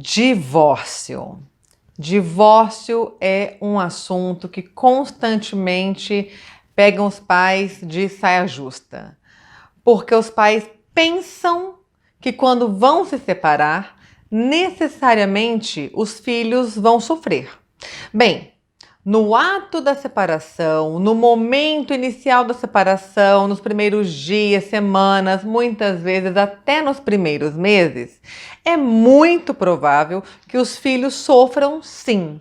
Divórcio. Divórcio é um assunto que constantemente pegam os pais de saia justa, porque os pais pensam que quando vão se separar, necessariamente os filhos vão sofrer. Bem, no ato da separação, no momento inicial da separação, nos primeiros dias, semanas, muitas vezes até nos primeiros meses, é muito provável que os filhos sofram sim,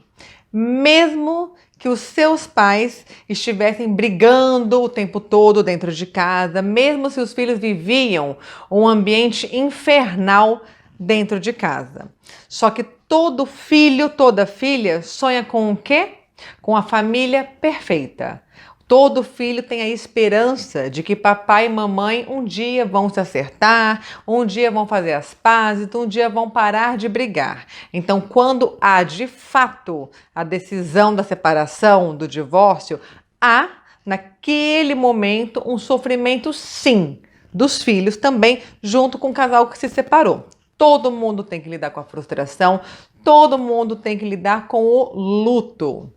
mesmo que os seus pais estivessem brigando o tempo todo dentro de casa, mesmo se os filhos viviam um ambiente infernal dentro de casa. Só que todo filho, toda filha sonha com o quê? Com a família perfeita. Todo filho tem a esperança de que papai e mamãe um dia vão se acertar, um dia vão fazer as pazes, um dia vão parar de brigar. Então, quando há de fato a decisão da separação, do divórcio, há naquele momento um sofrimento sim dos filhos também, junto com o casal que se separou. Todo mundo tem que lidar com a frustração, todo mundo tem que lidar com o luto.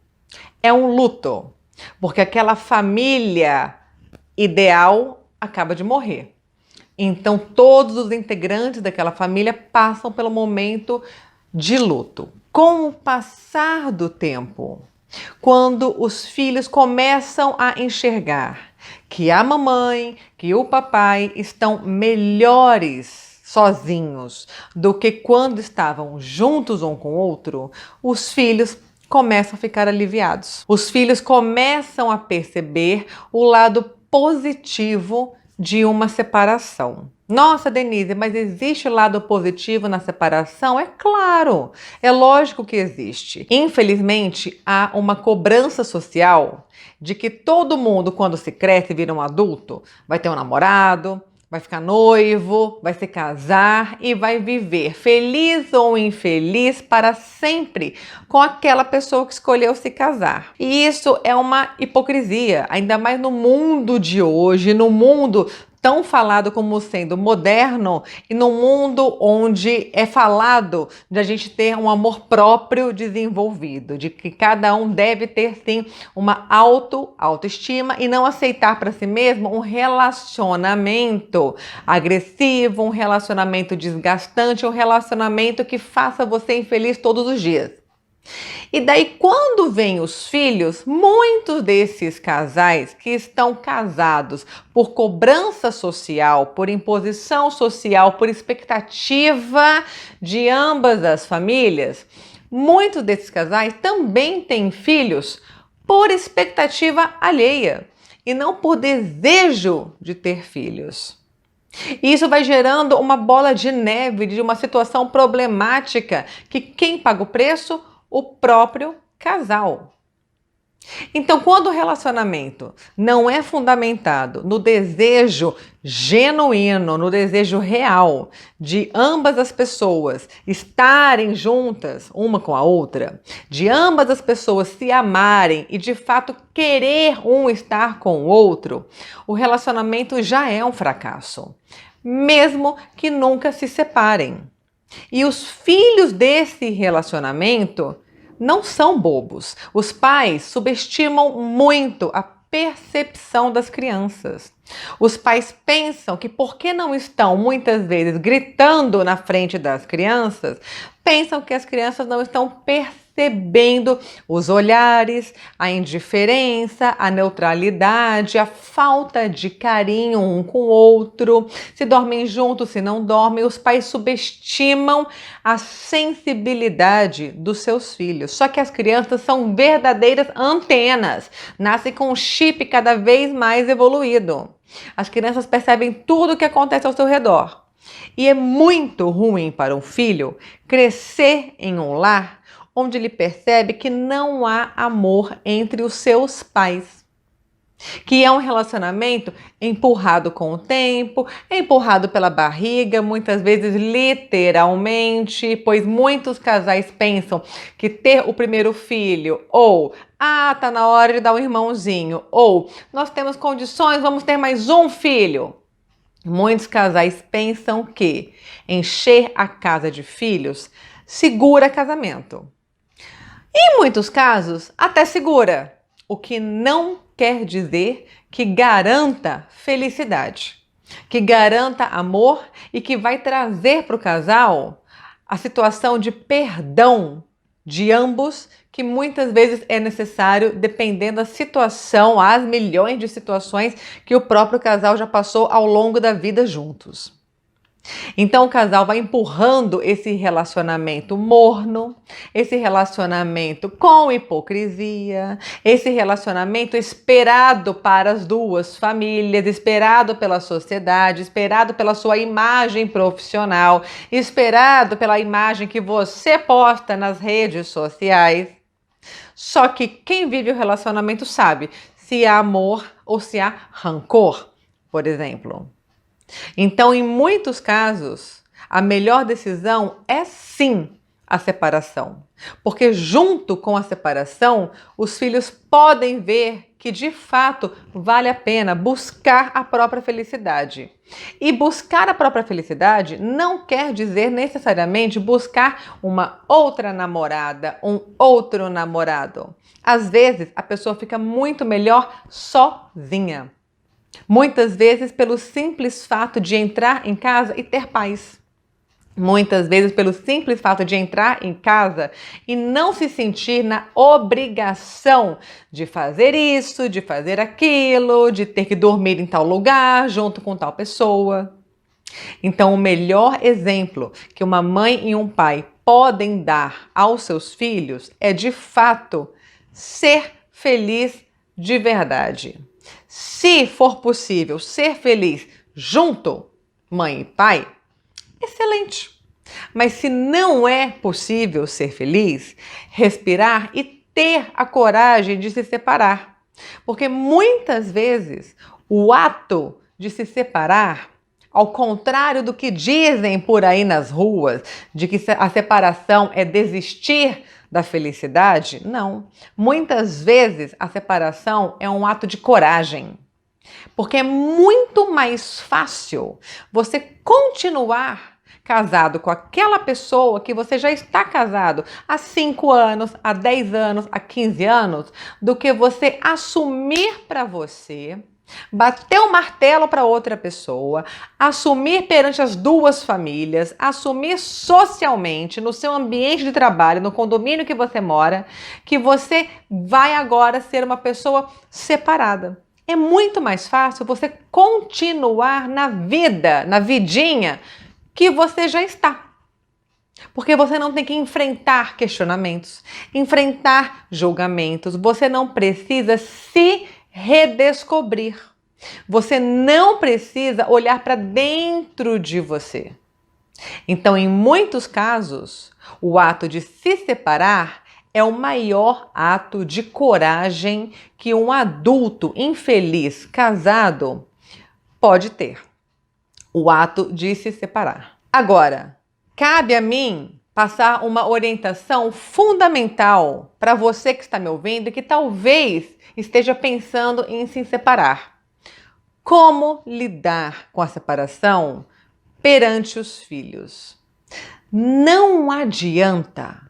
É um luto, porque aquela família ideal acaba de morrer. Então, todos os integrantes daquela família passam pelo momento de luto. Com o passar do tempo, quando os filhos começam a enxergar que a mamãe, que o papai estão melhores sozinhos do que quando estavam juntos um com o outro, os filhos começam a ficar aliviados. Os filhos começam a perceber o lado positivo de uma separação. Nossa, Denise, mas existe lado positivo na separação? É claro, é lógico que existe. Infelizmente, há uma cobrança social de que todo mundo, quando se cresce e vira um adulto, vai ter um namorado, vai ficar noivo, vai se casar e vai viver feliz ou infeliz para sempre com aquela pessoa que escolheu se casar. E isso é uma hipocrisia, ainda mais no mundo de hoje, no mundo tão falado como sendo moderno e num mundo onde é falado de a gente ter um amor próprio desenvolvido, de que cada um deve ter sim uma autoestima e não aceitar para si mesmo um relacionamento agressivo, um relacionamento desgastante, um relacionamento que faça você infeliz todos os dias. E daí, quando vêm os filhos, muitos desses casais que estão casados por cobrança social, por imposição social, por expectativa de ambas as famílias, muitos desses casais também têm filhos por expectativa alheia e não por desejo de ter filhos. E isso vai gerando uma bola de neve de uma situação problemática que quem paga o preço? O próprio casal. Então, quando o relacionamento não é fundamentado no desejo genuíno, no desejo real de ambas as pessoas estarem juntas uma com a outra, de ambas as pessoas se amarem e de fato querer um estar com o outro, o relacionamento já é um fracasso, mesmo que nunca se separem. E os filhos desse relacionamento não são bobos. Os pais subestimam muito a percepção das crianças. Os pais pensam que porque não estão muitas vezes gritando na frente das crianças, pensam que as crianças não estão percebendo os olhares, a indiferença, a neutralidade, a falta de carinho um com o outro, se dormem juntos, se não dormem. Os pais subestimam a sensibilidade dos seus filhos. Só que as crianças são verdadeiras antenas, nascem com um chip cada vez mais evoluído. As crianças percebem tudo o que acontece ao seu redor. E é muito ruim para um filho crescer em um lar onde ele percebe que não há amor entre os seus pais. Que é um relacionamento empurrado com o tempo, empurrado pela barriga, muitas vezes literalmente, pois muitos casais pensam que ter o primeiro filho ou tá na hora de dar um irmãozinho, ou nós temos condições, vamos ter mais um filho. Muitos casais pensam que encher a casa de filhos segura casamento. Em muitos casos, até segura, o que não quer dizer que garanta felicidade, que garanta amor e que vai trazer para o casal a situação de perdão de ambos, que muitas vezes é necessário dependendo da situação, as milhões de situações que o próprio casal já passou ao longo da vida juntos. Então o casal vai empurrando esse relacionamento morno, esse relacionamento com hipocrisia, esse relacionamento esperado para as duas famílias, esperado pela sociedade, esperado pela sua imagem profissional, esperado pela imagem que você posta nas redes sociais. Só que quem vive o relacionamento sabe se há amor ou se há rancor, por exemplo. Então, em muitos casos, a melhor decisão é sim a separação. Porque junto com a separação, os filhos podem ver que de fato vale a pena buscar a própria felicidade. E buscar a própria felicidade não quer dizer necessariamente buscar uma outra namorada, um outro namorado. Às vezes, a pessoa fica muito melhor sozinha. Muitas vezes pelo simples fato de entrar em casa e ter paz. Muitas vezes pelo simples fato de entrar em casa e não se sentir na obrigação de fazer isso, de fazer aquilo, de ter que dormir em tal lugar junto com tal pessoa. Então, o melhor exemplo que uma mãe e um pai podem dar aos seus filhos é, de fato, ser feliz de verdade. Se for possível ser feliz junto, mãe e pai, excelente. Mas se não é possível ser feliz, respirar e ter a coragem de se separar. Porque muitas vezes o ato de se separar, ao contrário do que dizem por aí nas ruas, de que a separação é desistir da felicidade, não. Muitas vezes a separação é um ato de coragem. Porque é muito mais fácil você continuar casado com aquela pessoa que você já está casado há 5 anos, há 10 anos, há 15 anos, do que você assumir para você, bater o martelo para outra pessoa, assumir perante as duas famílias, assumir socialmente, no seu ambiente de trabalho, no condomínio que você mora, que você vai agora ser uma pessoa separada. É muito mais fácil você continuar na vida, na vidinha que você já está. Porque você não tem que enfrentar questionamentos, enfrentar julgamentos, você não precisa se redescobrir. Você não precisa olhar para dentro de você. Então, em muitos casos, o ato de se separar é o maior ato de coragem que um adulto infeliz casado pode ter. O ato de se separar. Agora, cabe a mim passar uma orientação fundamental para você que está me ouvindo e que talvez esteja pensando em se separar. Como lidar com a separação perante os filhos? Não adianta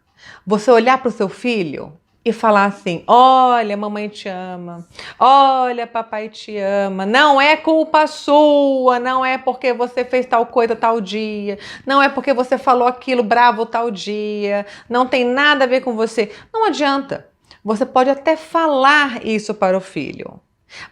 você olhar para o seu filho e falar assim: olha, mamãe te ama, olha, papai te ama, não é culpa sua, não é porque você fez tal coisa tal dia, não é porque você falou aquilo bravo tal dia, não tem nada a ver com você. Não adianta. Você pode até falar isso para o filho,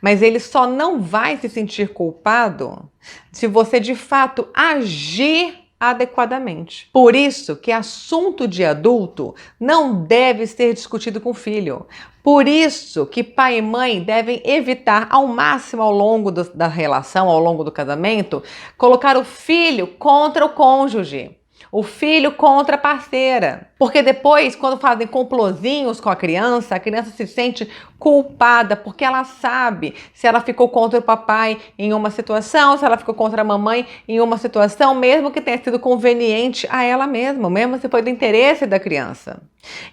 mas ele só não vai se sentir culpado se você de fato agir adequadamente. Por isso que assunto de adulto não deve ser discutido com o filho. Por isso que pai e mãe devem evitar ao máximo ao longo da relação, ao longo do casamento, colocar o filho contra o cônjuge. O filho contra a parceira. Porque depois, quando fazem complozinhos com a criança se sente culpada, porque ela sabe se ela ficou contra o papai em uma situação, se ela ficou contra a mamãe em uma situação, mesmo que tenha sido conveniente a ela mesma, mesmo se foi do interesse da criança.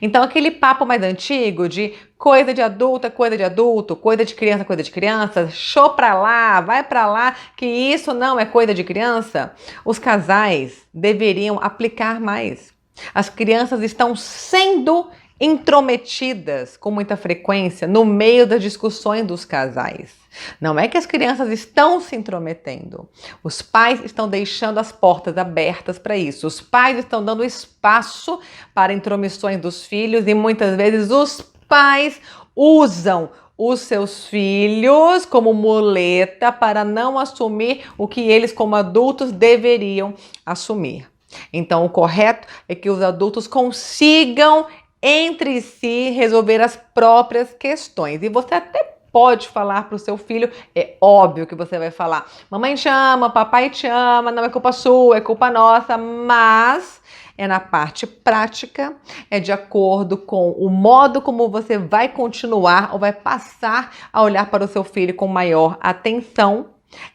Então, aquele papo mais antigo de coisa de adulto, coisa de criança, show pra lá, vai pra lá, que isso não é coisa de criança, os casais deveriam aplicar mais. As crianças estão sendo intrometidas com muita frequência no meio das discussões dos casais. Não é que as crianças estão se intrometendo. Os pais estão deixando as portas abertas para isso. Os pais estão dando espaço para intromissões dos filhos e muitas vezes os pais usam os seus filhos como muleta para não assumir o que eles, como adultos, deveriam assumir. Então, o correto é que os adultos consigam entre si resolver as próprias questões. E você até pode falar para o seu filho, é óbvio que você vai falar: mamãe te ama, papai te ama, não é culpa sua, é culpa nossa, mas é na parte prática, é de acordo com o modo como você vai continuar ou vai passar a olhar para o seu filho com maior atenção.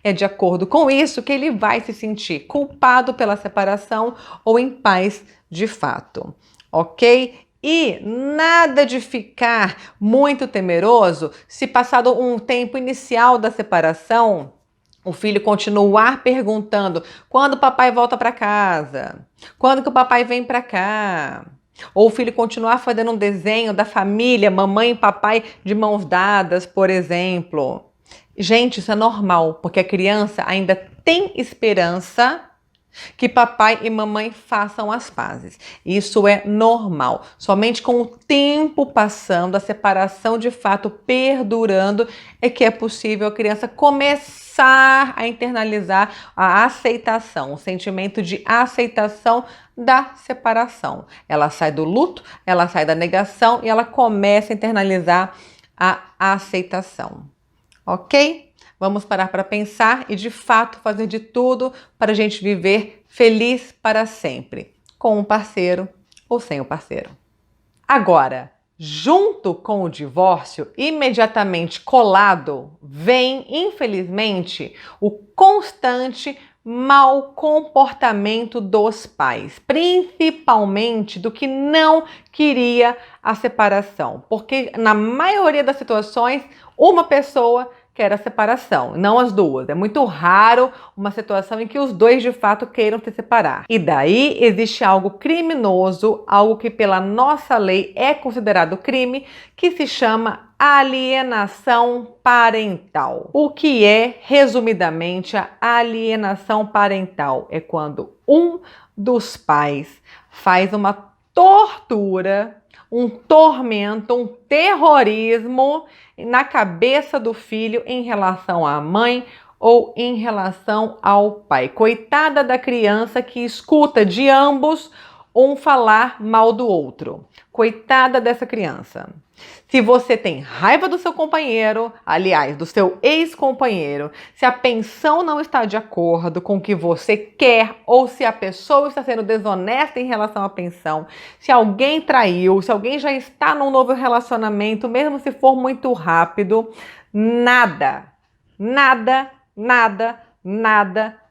É de acordo com isso que ele vai se sentir culpado pela separação ou em paz de fato, ok? E nada de ficar muito temeroso se passado um tempo inicial da separação, o filho continuar perguntando: quando o papai volta para casa? Quando que o papai vem para cá? Ou o filho continuar fazendo um desenho da família, mamãe e papai de mãos dadas, por exemplo. Gente, isso é normal, porque a criança ainda tem esperança que papai e mamãe façam as pazes. Isso é normal. Somente com o tempo passando, a separação de fato perdurando, é que é possível a criança começar a internalizar a aceitação, o sentimento de aceitação da separação. Ela sai do luto, ela sai da negação e ela começa a internalizar a aceitação. Ok? Vamos parar para pensar e, de fato, fazer de tudo para a gente viver feliz para sempre, com um parceiro ou sem o parceiro. Agora, junto com o divórcio, imediatamente colado, vem, infelizmente, o constante mau comportamento dos pais, principalmente do que não queria a separação, porque na maioria das situações, uma pessoa quer a separação, não as duas. É muito raro uma situação em que os dois de fato queiram se separar. E daí existe algo criminoso, algo que pela nossa lei é considerado crime, que se chama alienação parental. O que é, resumidamente, a alienação parental? É quando um dos pais faz uma tortura, um tormento, um terrorismo na cabeça do filho em relação à mãe ou em relação ao pai. Coitada da criança que escuta de ambos um falar mal do outro. Coitada dessa criança. Se você tem raiva do seu companheiro, aliás, do seu ex-companheiro, se a pensão não está de acordo com o que você quer ou se a pessoa está sendo desonesta em relação à pensão, se alguém traiu, se alguém já está num novo relacionamento, mesmo se for muito rápido, nada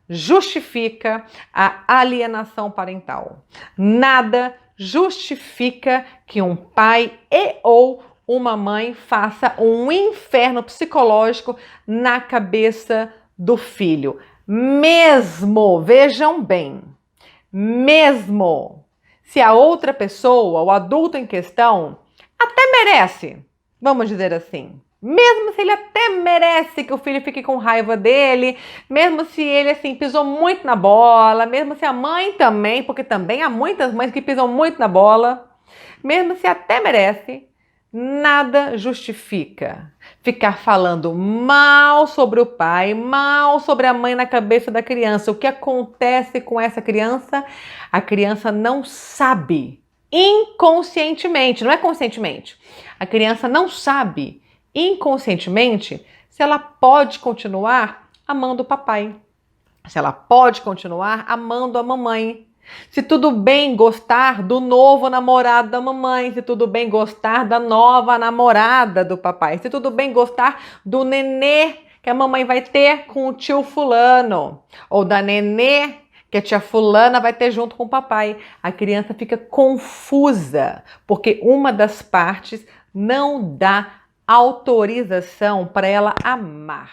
justifica a alienação parental. Nada justifica que um pai e ou uma mãe faça um inferno psicológico na cabeça do filho. Mesmo, vejam bem, mesmo se a outra pessoa, o adulto em questão, até merece, vamos dizer assim. Mesmo se ele até merece que o filho fique com raiva dele, mesmo se ele assim pisou muito na bola, mesmo se a mãe também, porque também há muitas mães que pisam muito na bola, mesmo se até merece, nada justifica ficar falando mal sobre o pai, mal sobre a mãe na cabeça da criança. O que acontece com essa criança? A criança não sabe, inconscientemente, não é conscientemente, a criança não sabe inconscientemente se ela pode continuar amando o papai, se ela pode continuar amando a mamãe, se tudo bem gostar do novo namorado da mamãe, se tudo bem gostar da nova namorada do papai, se tudo bem gostar do nenê que a mamãe vai ter com o tio fulano, ou da nenê que a tia fulana vai ter junto com o papai. A criança fica confusa, porque uma das partes não dá autorização para ela amar,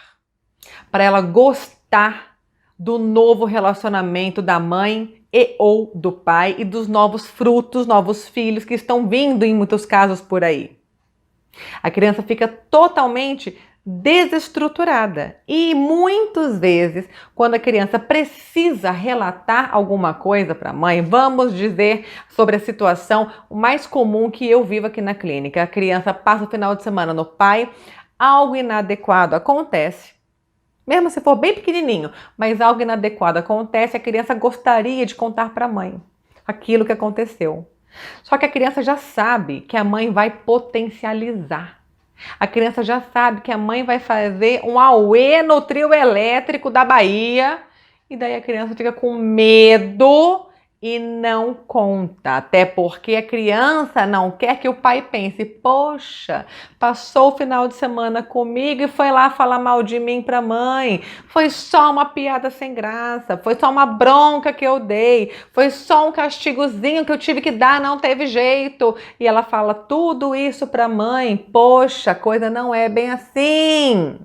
para ela gostar do novo relacionamento da mãe e ou do pai e dos novos frutos, novos filhos que estão vindo em muitos casos por aí. A criança fica totalmente desestruturada e muitas vezes, quando a criança precisa relatar alguma coisa para a mãe, vamos dizer sobre a situação mais comum que eu vivo aqui na clínica. A criança passa o final de semana no pai, algo inadequado acontece, mesmo se for bem pequenininho, mas algo inadequado acontece, a criança gostaria de contar para a mãe aquilo que aconteceu. Só que a criança já sabe que a mãe vai potencializar. A criança já sabe que a mãe vai fazer um auê no trio elétrico da Bahia e daí a criança fica com medo e não conta. Até porque a criança não quer que o pai pense: poxa, passou o final de semana comigo e foi lá falar mal de mim pra mãe. Foi só uma piada sem graça, foi só uma bronca que eu dei, foi só um castigozinho que eu tive que dar, não teve jeito. E ela fala tudo isso pra mãe. Poxa, a coisa não é bem assim.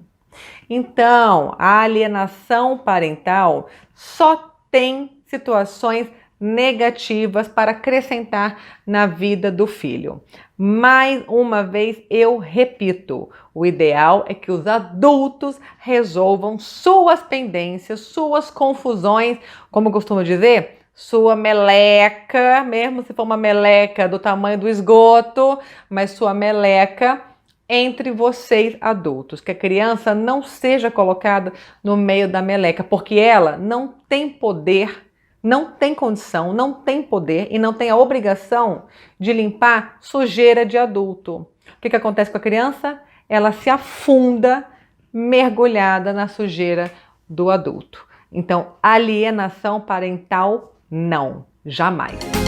Então, a alienação parental só tem situações negativas para acrescentar na vida do filho. Mais uma vez, eu repito, o ideal é que os adultos resolvam suas pendências, suas confusões, como eu costumo dizer, sua meleca, mesmo se for uma meleca do tamanho do esgoto, mas sua meleca entre vocês adultos, que a criança não seja colocada no meio da meleca, porque ela não tem poder, não tem condição, não tem poder e não tem a obrigação de limpar sujeira de adulto. O que acontece com a criança? Ela se afunda mergulhada na sujeira do adulto. Então, alienação parental, não, jamais.